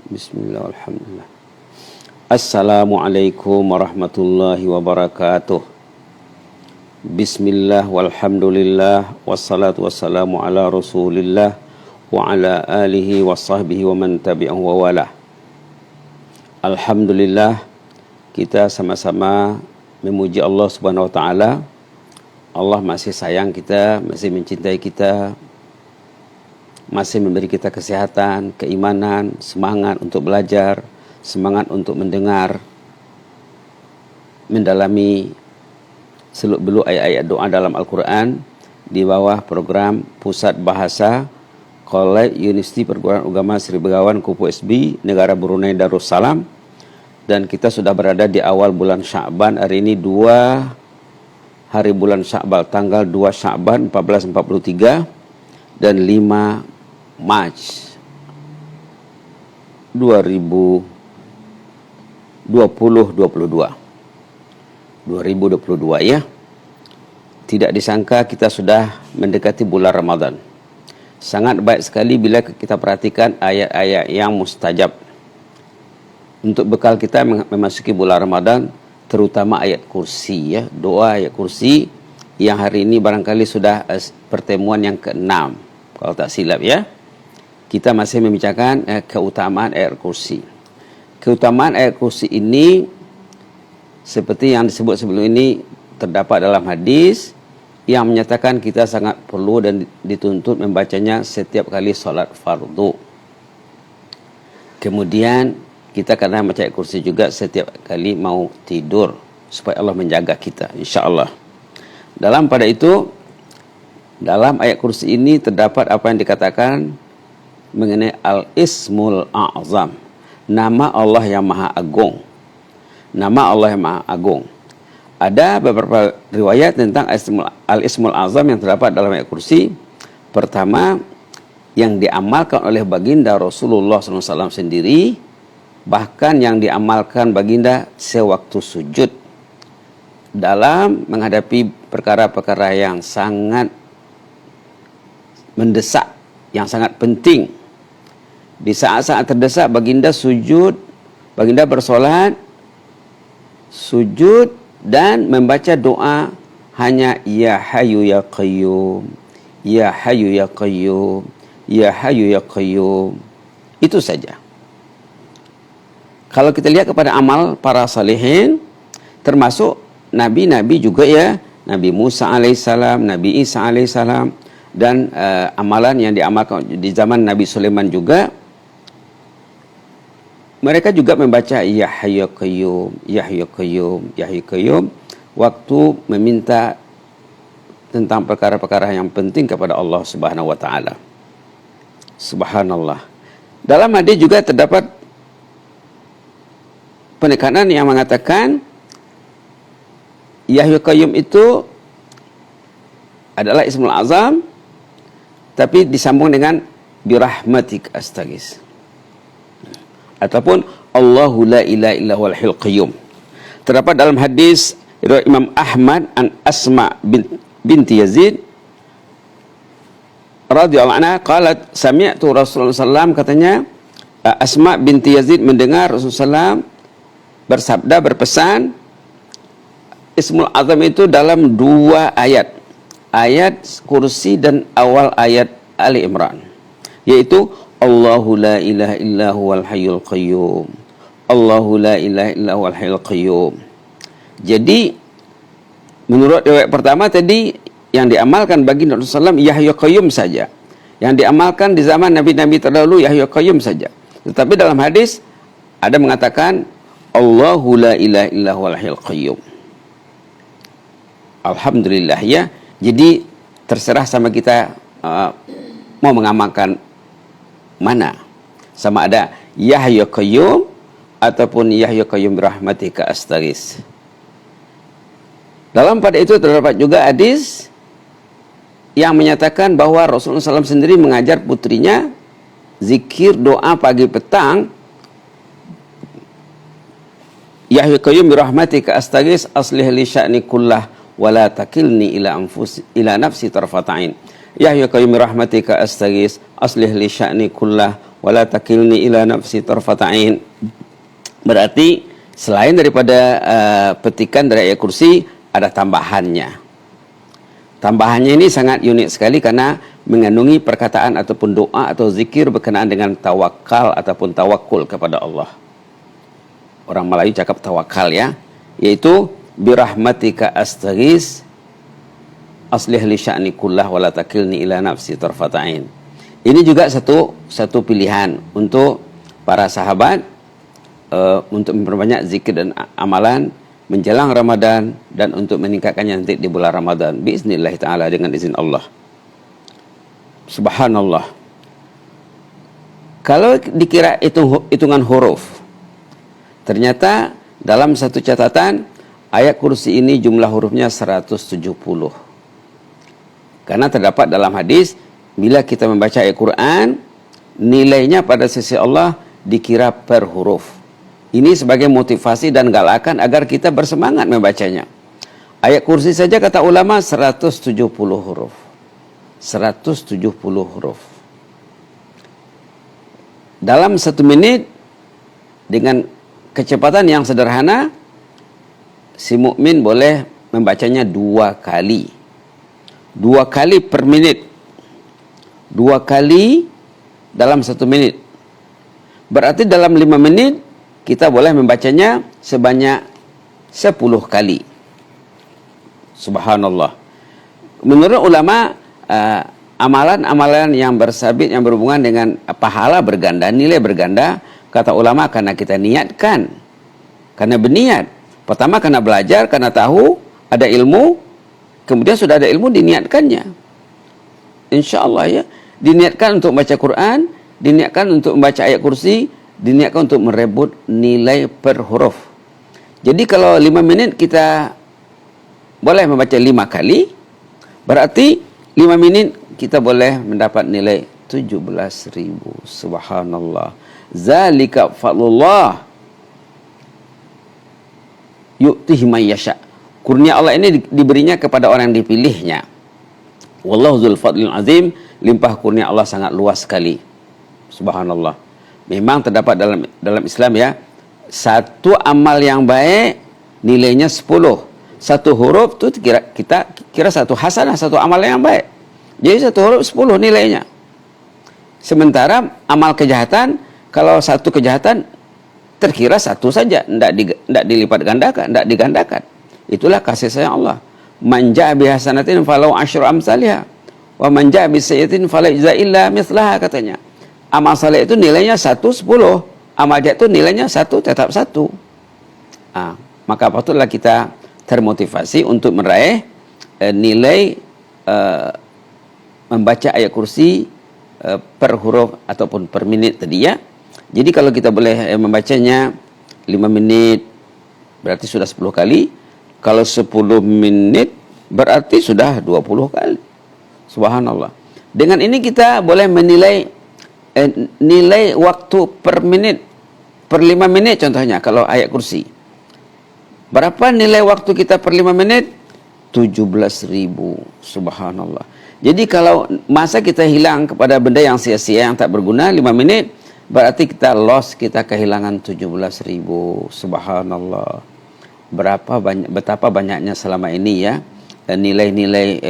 Bismillah, alhamdulillah. Assalamualaikum warahmatullahi wabarakatuh. Bismillah, walhamdulillah, wassalatu wassalamu ala rasulillah wa ala alihi wa sahbihi wa man tabi'ahu wa wala. Alhamdulillah, kita sama-sama memuji Allah subhanahu wa ta'ala. Allah masih sayang kita, masih mencintai kita, masih memberi kita kesehatan, keimanan, semangat untuk belajar, semangat untuk mendengar, mendalami seluk-beluk ayat-ayat doa dalam Al-Quran di bawah program Pusat Bahasa College Universiti Perguruan Agama Sri Begawan Kupu SB, negara Brunei Darussalam. Dan kita sudah berada di awal bulan Sya'ban. Hari ini 2 hari bulan Sya'ban, tanggal 2 Sya'ban 1443 dan 5 Mac 2022 ya. Tidak disangka kita sudah mendekati bulan Ramadan. Sangat baik sekali bila kita perhatikan ayat-ayat yang mustajab untuk bekal kita memasuki bulan Ramadan, terutama ayat kursi ya, doa ayat kursi yang hari ini barangkali sudah pertemuan yang ke-6 kalau tak silap ya. Kita masih membicarakan keutamaan ayat kursi. Keutamaan ayat kursi ini seperti yang disebut sebelum ini terdapat dalam hadis yang menyatakan kita sangat perlu dan dituntut membacanya setiap kali solat fardu. Kemudian kita kadang baca ayat kursi juga setiap kali mau tidur supaya Allah menjaga kita, insya-Allah. Pada itu dalam ayat kursi ini terdapat apa yang dikatakan mengenai Al-Ismul A'zam, nama Allah yang Maha Agung. Nama Allah yang Maha Agung. Ada beberapa riwayat tentang Al-Ismul A'zam yang terdapat dalam ayat kursi. Pertama, yang diamalkan oleh baginda Rasulullah SAW sendiri, bahkan yang diamalkan baginda sewaktu sujud dalam menghadapi perkara-perkara yang sangat mendesak, yang sangat penting. Di saat-saat terdesak baginda sujud, baginda bersolat, sujud dan membaca doa hanya Ya Hayyu Ya Qayyum, Ya Hayyu Ya Qayyum, Ya Hayyu Ya Qayyum. Itu saja. Kalau kita lihat kepada amal para salihin, termasuk nabi-nabi juga ya, Nabi Musa alaihissalam, Nabi Isa alaihissalam, dan amalan yang diamalkan di zaman Nabi Sulaiman juga, mereka juga membaca Ya Hayyu Ya Qayyum, Ya Hayyu Ya Qayyum, Ya Hayyu Ya Qayyum waktu meminta tentang perkara-perkara yang penting kepada Allah Subhanahu wa taala. Subhanallah. Dalam hadis juga terdapat penekanan yang mengatakan Ya Hayyu Ya Qayyum itu adalah Ismul Azam, tapi disambung dengan birahmatik astaghis, ataupun Allahu la ilaha illa huwal hayyul qayyum. Terdapat dalam hadis riwayat Imam Ahmad an Asma binti Yazid radhiyallahu anha qalat sami'tu Rasulullah sallallahu katanya Asma binti Yazid mendengar Rasulullah bersabda, berpesan, Ismul Azam itu dalam 2 ayat, ayat kursi dan awal ayat Ali Imran, yaitu Allahu la ilaha illa huwal hayyul qayyum, Allahu la ilaha illa huwal hayyul qayyum. Jadi menurut riwayat pertama tadi yang diamalkan bagi Rasulullah SAW Ya Hayyu Ya Qayyum saja, yang diamalkan di zaman nabi-nabi terdahulu Ya Hayyu Ya Qayyum saja. Tetapi dalam hadis ada mengatakan Allahu la ilaha illa huwal hayyul qayyum. Alhamdulillah ya. Jadi terserah sama kita mau mengamalkan mana, sama ada Ya Hayyu Ya Qayyum ataupun Ya Hayyu Ya Qayyum birahmatika astaghis. Pada itu terdapat juga hadis yang menyatakan bahwa Rasulullah SAW sendiri mengajar putrinya zikir doa pagi petang Ya Hayyu Ya Qayyum birahmatika astaghis aslih li sya'ni kullah wala takilni ila nafsi tarfata'in. Ya Hayyu Ya Qayyum birahmatika astaghis aslih li sya'ni kullah wa la takilni ila nafsi tarfata ain. Berarti selain daripada petikan dari ayat kursi, ada tambahannya. Tambahannya ini sangat unik sekali karena mengandungi perkataan ataupun doa atau zikir berkenaan dengan tawakal ataupun tawakul kepada Allah. Orang Melayu cakap tawakal ya, yaitu birahmatika astaghis aslih li sya'ni kullah wa la takilni ila nafsi tarfata ain. Ini juga satu pilihan untuk para sahabat untuk memperbanyak zikir dan amalan menjelang Ramadan dan untuk meningkatkannya nanti di bulan Ramadan biiznillah taala dengan izin Allah. Subhanallah. Kalau dikira hitungan huruf, ternyata dalam satu catatan ayat kursi ini jumlah hurufnya 170. Karena terdapat dalam hadis, bila kita membaca ayat Quran, nilainya pada sisi Allah dikira per huruf. Ini sebagai motivasi dan galakan agar kita bersemangat membacanya. Ayat kursi saja kata ulama 170 huruf. 170 huruf. Dalam 1 menit dengan kecepatan yang sederhana, si mukmin boleh membacanya 2 kali. 2 kali per menit. 2 kali dalam 1 menit. Berarti dalam 5 menit kita boleh membacanya sebanyak 10 kali. Subhanallah. Menurut ulama, amalan-amalan yang bersabit, yang berhubungan dengan pahala berganda, nilai berganda, kata ulama karena kita niatkan. Karena berniat. Pertama karena belajar, karena tahu, ada ilmu, kemudian sudah ada ilmu, diniatkannya. Insya Allah ya, diniatkan untuk membaca Quran, diniatkan untuk membaca ayat kursi, diniatkan untuk merebut nilai per huruf. Jadi kalau 5 menit kita boleh membaca 5 kali, berarti 5 menit kita boleh mendapat nilai 17.000. Subhanallah. Zalika fadlullah yu'tihi man yasha. Kurnia Allah ini diberinya kepada orang yang dipilihnya. Wallahu dzul fadlil azim. Limpah kurnia Allah sangat luas sekali. Subhanallah. Memang terdapat dalam Islam ya, satu amal yang baik nilainya 10. Satu huruf itu kita kira satu hasanah, satu amal yang baik. Jadi satu huruf 10 nilainya. Sementara amal kejahatan, kalau satu kejahatan terkira satu saja, tidak dilipat gandakan, tidak digandakan. Itulah kasih sayang Allah. Man ja'a bihasanatin falau asyru amsalha wa man ja'a bisayyi'atin fala yujza illa mithlaha, katanya. Amal saleh itu nilainya 1, 10. Amal jahat itu nilainya 1, tetap 1. Maka patutlah kita termotivasi untuk meraih nilai membaca ayat kursi per huruf ataupun per menit tadi ya. Jadi kalau kita boleh membacanya 5 menit berarti sudah 10 kali. Kalau 10 menit berarti sudah 20 kali. Subhanallah. Dengan ini kita boleh menilai nilai waktu per menit, per 5 menit contohnya kalau ayat kursi. Berapa nilai waktu kita per 5 menit? 17.000. Subhanallah. Jadi kalau masa kita hilang kepada benda yang sia-sia, yang tak berguna 5 menit, berarti kita loss, kita kehilangan 17.000. Subhanallah. Betapa banyaknya selama ini ya nilai-nilai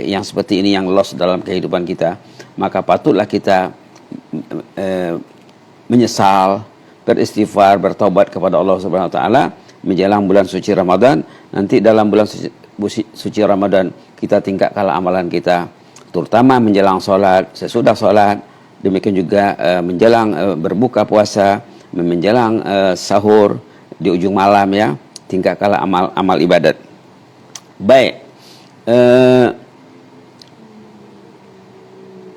yang seperti ini yang loss dalam kehidupan kita. Maka patutlah kita menyesal, beristighfar, bertaubat kepada Allah Subhanahu wa taala menjelang bulan suci Ramadan. Nanti dalam bulan suci Ramadan kita tingkatkanlah amalan kita, terutama menjelang sholat, sesudah sholat, demikian juga menjelang berbuka puasa, menjelang sahur di ujung malam ya, tingkatkanlah amal ibadat. Baik,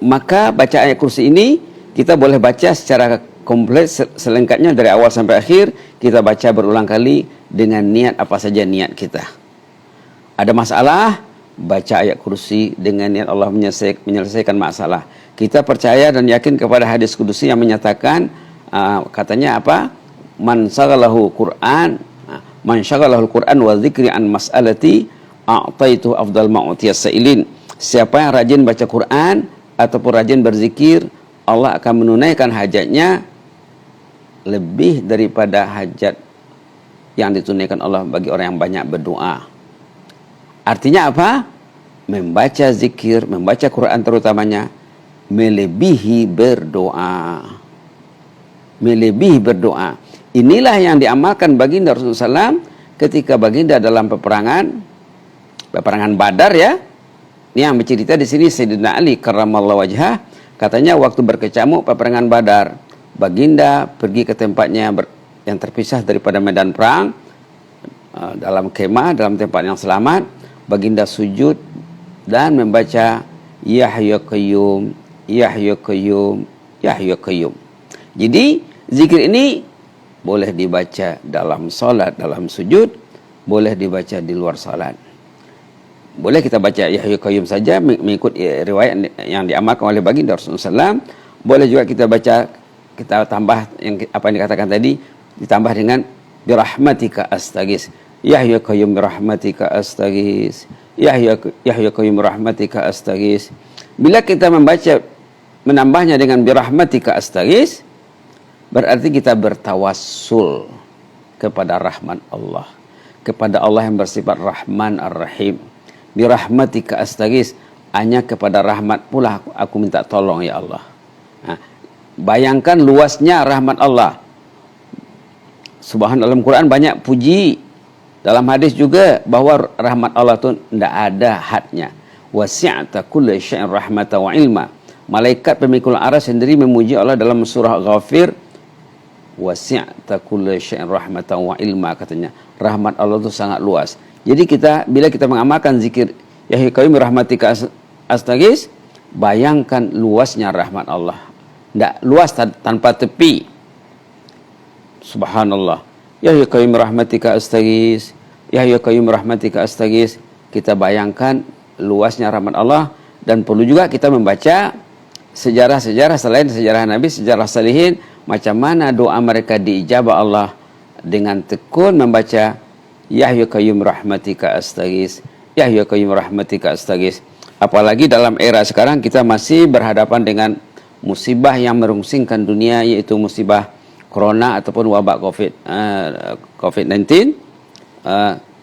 maka baca ayat kursi ini kita boleh baca secara komplit selengkapnya dari awal sampai akhir. Kita baca berulang kali dengan niat apa saja niat kita. Ada masalah, baca ayat kursi dengan niat Allah menyelesaikan masalah. Kita percaya dan yakin kepada hadis kudusi yang menyatakan katanya apa? Man syaghalahu Qur'an, man syaghalahu Qur'an wa dzikri an mas'alati a'taitu afdal ma'utiyas sa'ilin. Siapa yang rajin baca Quran ataupun rajin berzikir, Allah akan menunaikan hajatnya lebih daripada hajat yang ditunaikan Allah bagi orang yang banyak berdoa. Artinya apa? Membaca zikir, membaca Quran terutamanya, melebihi berdoa. Melebihi berdoa. Inilah yang diamalkan baginda Rasulullah SAW ketika baginda dalam peperangan Badar ya. Ini yang bercerita di sini Sayyidina Ali karramallahu wajhah, katanya waktu berkecamuk peperangan Badar, baginda pergi ke tempatnya yang terpisah daripada medan perang, dalam kemah, dalam tempat yang selamat. Baginda sujud dan membaca Ya Hayyu Qayyum, Ya Hayyu Qayyum, Ya Hayyu Qayyum. Jadi zikir ini boleh dibaca dalam solat, dalam sujud, boleh dibaca di luar solat. Boleh kita baca Ya Hayyu Qayyum saja mengikut riwayat yang diamalkan oleh baginda Rasulullah SAW. Boleh juga kita baca, kita tambah yang apa yang dikatakan tadi, ditambah dengan birahmatika astaghis. Ya Hayyu Qayyum birahmatika astaghis. Ya Hayyu Qayyum birahmatika astaghis. Bila kita membaca, menambahnya dengan birahmatika astaghis, berarti kita bertawassul kepada rahman Allah, kepada Allah yang bersifat Rahman Ar-Rahim. Birahmatika astaghis, hanya kepada rahmat pula aku minta tolong ya Allah. Nah, bayangkan luasnya rahmat Allah. Subhanallah, dalam Quran banyak puji. Dalam hadis juga bahwa rahmat Allah itu tidak ada hadnya. Wasi'ata kulli syai'in rahmatan wa ilma. Malaikat pemikul arsy sendiri memuji Allah dalam surah Ghafir. Wasi'ata kulli syai'in rahmatan wa ilma, katanya. Rahmat Allah itu sangat luas. Jadi bila kita mengamalkan zikir Ya Hayyu Qayyum birahmatika astaghis, bayangkan luasnya rahmat Allah. Tidak luas tanpa tepi. Subhanallah. Ya Hayyu Qayyum birahmatika astaghis, Ya Hayyu Qayyum birahmatika astaghis. Kita bayangkan luasnya rahmat Allah. Dan perlu juga kita membaca sejarah-sejarah selain sejarah Nabi, sejarah salihin, macam mana doa mereka diijabah Allah dengan tekun membaca Ya Hayyu Qayyum rahmatika astaghis, Ya Hayyu Qayyum rahmatika astaghis. Apalagi dalam era sekarang kita masih berhadapan dengan musibah yang merungsingkan dunia, yaitu musibah corona ataupun wabak COVID-19.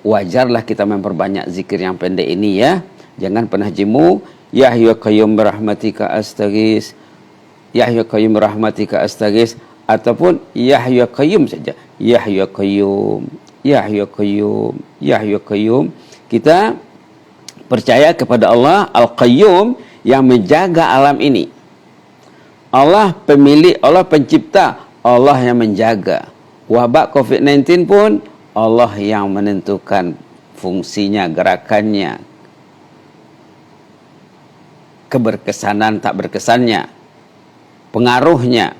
Wajarlah kita memperbanyak zikir yang pendek ini ya. Jangan pernah jemu. Ya Hayyu Qayyum rahmatika astaghis, Ya Hayyu Qayyum rahmatika astaghis, ataupun Ya Hayyu Qayyum saja. Ya Hayyu Qayyum, Ya Hayyu Qayyum, Ya Hayyu Qayyum. Kita percaya kepada Allah Al-Qayyum yang menjaga alam ini. Allah pemilik, Allah pencipta, Allah yang menjaga. Wabak COVID-19 pun Allah yang menentukan fungsinya, gerakannya, keberkesanan tak berkesannya, pengaruhnya.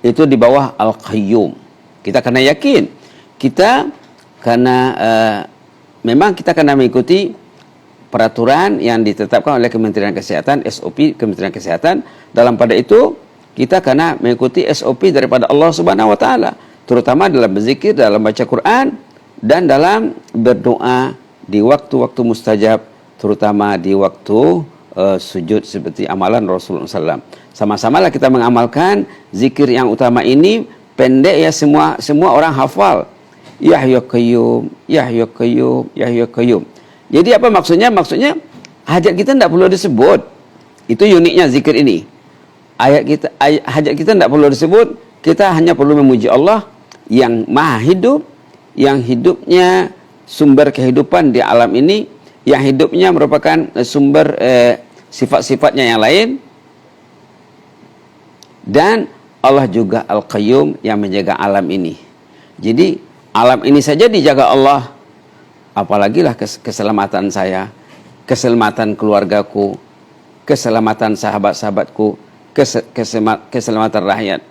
Itu di bawah Al-Qayyum. Kita kena yakin. Memang kita kena mengikuti peraturan yang ditetapkan oleh Kementerian Kesehatan, SOP Kementerian Kesehatan. Dalam pada itu kita kena mengikuti SOP daripada Allah Subhanahu wa taala, terutama dalam berzikir, dalam baca Quran, dan dalam berdoa di waktu-waktu mustajab, terutama di waktu sujud seperti amalan Rasulullah SAW. Sama-samalah kita mengamalkan zikir yang utama ini. Pendek ya, semua orang hafal. Ya Hayyu Qayyum, Ya Hayyu Qayyum, Ya Hayyu Qayyum. Jadi apa maksudnya? Maksudnya hajat kita tidak perlu disebut. Itu uniknya zikir ini. Hajat kita tidak perlu disebut. Kita hanya perlu memuji Allah yang maha hidup, yang hidupnya sumber kehidupan di alam ini, yang hidupnya merupakan sumber sifat-sifatnya yang lain. Dan Allah juga Al-Qayyum yang menjaga alam ini. Jadi alam ini saja dijaga Allah, apalagilah keselamatan saya, keselamatan keluargaku, keselamatan sahabat-sahabatku, keselamatan rakyat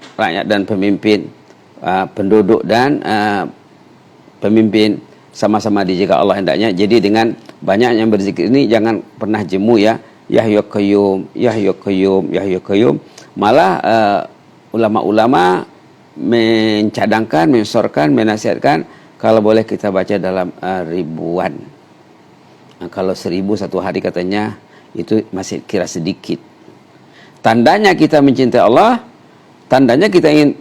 dan pemimpin, penduduk dan pemimpin, sama-sama dijaga Allah hendaknya. Jadi dengan banyak yang berzikir ini jangan pernah jemu ya. Ya Hayyu Qayyum, Ya Hayyu Qayyum, Ya Hayyu Qayyum. Malah ulama-ulama mencadangkan, mensorkan, menasihatkan kalau boleh kita baca dalam ribuan. Nah, kalau 1000 satu hari katanya itu masih kira sedikit. Tandanya kita mencintai Allah, tandanya kita ingin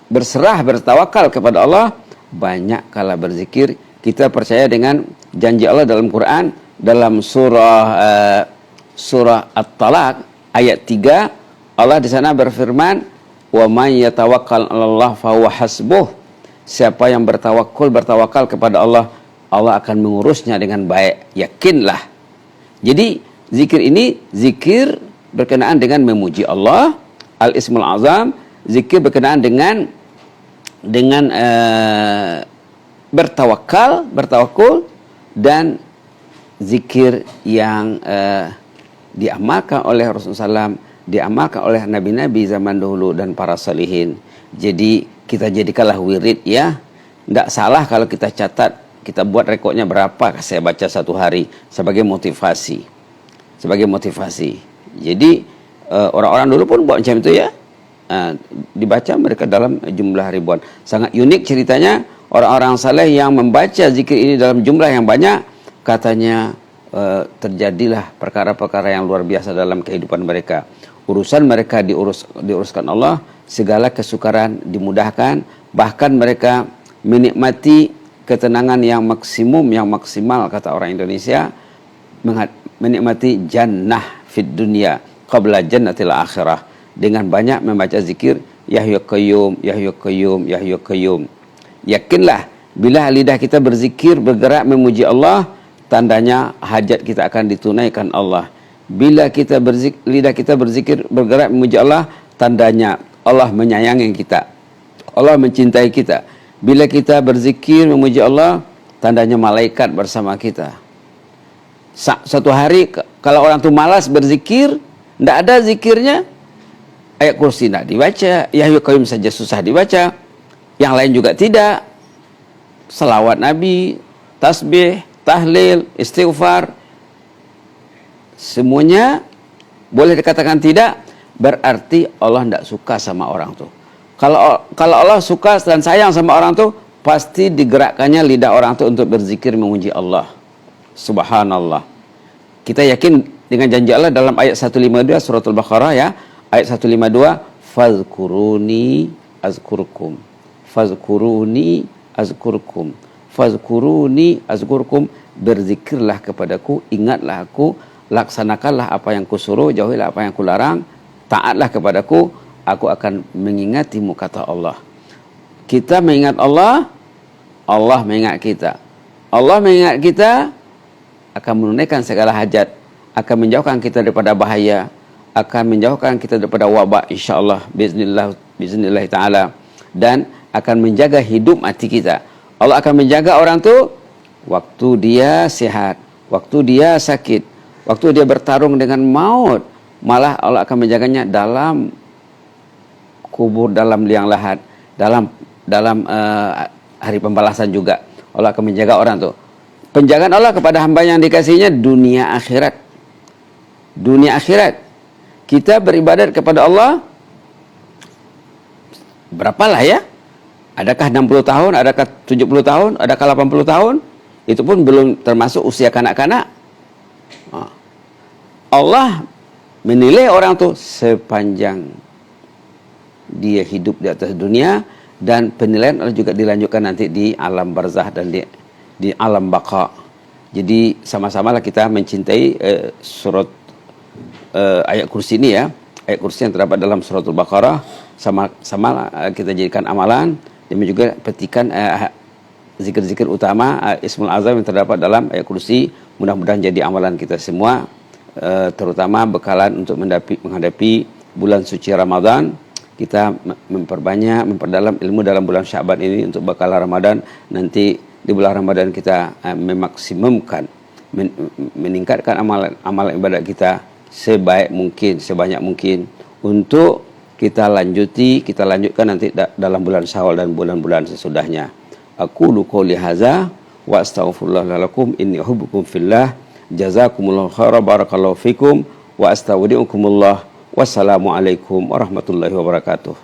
berserah, bertawakal kepada Allah, banyak kala berzikir. Kita percaya dengan janji Allah dalam Quran, dalam surah At-Talaq ayat 3, Allah di sana berfirman, "Wa may yatawakkal 'alallah fahuwa hasbuh." Siapa yang bertawakal kepada Allah, Allah akan mengurusnya dengan baik. Yakinlah. Jadi zikir ini zikir berkenaan dengan memuji Allah, Al-Ismul Azam, zikir berkenaan dengan bertawakul, dan zikir yang diamalkan oleh Rasulullah SAW, diamalkan oleh nabi-nabi zaman dahulu dan para salihin. Jadi kita jadikanlah wirid ya. Tidak salah kalau kita catat, kita buat rekodnya berapa saya baca satu hari sebagai motivasi. Jadi orang-orang dulu pun buat macam itu ya. Dibaca mereka dalam jumlah ribuan. Sangat unik ceritanya, orang-orang saleh yang membaca zikir ini dalam jumlah yang banyak, katanya terjadilah perkara-perkara yang luar biasa dalam kehidupan mereka. Urusan mereka diuruskan Allah, segala kesukaran dimudahkan, bahkan mereka menikmati ketenangan yang maksimal kata orang Indonesia, menikmati jannah fid dunya qabla jannatil akhirah, dengan banyak membaca zikir ya Hayyu Qayyum, ya Hayyu Qayyum, ya Hayyu Qayyum. Yakinlah bila lidah kita berzikir, bergerak memuji Allah, tandanya hajat kita akan ditunaikan Allah. Bila lidah kita berzikir, bergerak memuji Allah, tandanya Allah menyayangi kita, Allah mencintai kita. Bila kita berzikir memuji Allah, tandanya malaikat bersama kita. Suatu hari kalau orang tu malas berzikir, tidak ada zikirnya, ayat kursi tidak dibaca, ya Hayyu Qayyum saja susah dibaca, yang lain juga tidak, salawat Nabi, tasbih, tahlil, istighfar, semuanya boleh dikatakan tidak, berarti Allah tidak suka sama orang tu. Kalau Allah suka dan sayang sama orang tu, pasti digerakkannya lidah orang tu untuk berzikir memuji Allah. Subhanallah. Kita yakin dengan janji Allah dalam ayat 152 surat Al-Baqarah ya. Ayat 152, fazkuruni azkurkum. Fazkuruni azkurkum. Fazkuruni azkurkum. Berzikirlah kepadaku, ingatlah aku, laksanakanlah apa yang kusuruh, jauhilah apa yang kularang, taatlah kepadaku, aku akan mengingatimu, kata Allah. Kita mengingat Allah, Allah mengingat kita. Allah mengingat kita, akan menunaikan segala hajat, akan menjauhkan kita daripada bahaya, akan menjauhkan kita daripada wabak, insyaAllah, biiznillah ta'ala, dan akan menjaga hidup mati kita. Allah akan menjaga orang tu waktu dia sehat, waktu dia sakit, waktu dia bertarung dengan maut, malah Allah akan menjaganya dalam kubur, dalam liang lahat, dalam hari pembalasan juga. Allah akan menjaga orang tu. Penjagaan Allah kepada hamba yang dikasihnya dunia akhirat. Dunia akhirat. Kita beribadat kepada Allah berapalah ya? Adakah 60 tahun, adakah 70 tahun, adakah 80 tahun? Itu pun belum termasuk usia kanak-kanak. Allah menilai orang tu sepanjang dia hidup di atas dunia, dan penilaian Allah juga dilanjutkan nanti di alam barzah dan di alam baqa. Jadi sama-samalah kita mencintai surat ayat kursi ini ya, ayat kursi yang terdapat dalam surat Al-Baqarah, sama-sama kita jadikan amalan, dan juga petikan zikir-zikir utama Ismul Azam yang terdapat dalam ayat kursi. Mudah-mudahan jadi amalan kita semua, terutama bekalan untuk menghadapi bulan suci Ramadan. Kita memperdalam ilmu dalam bulan Sya'ban ini untuk bekal Ramadan. Nanti di bulan Ramadan kita memaksimumkan, meningkatkan amal ibadat kita sebaik mungkin, sebanyak mungkin, untuk kita lanjutkan nanti dalam bulan Syawal dan bulan-bulan sesudahnya. Aqulu qouli hadza wa astaghfirullah lakum inni uhibbukum fillah. Jazakumullahu khairan, barakallahu fikum, wa astaudiukumullah. Wassalamualaikum warahmatullahi wabarakatuh.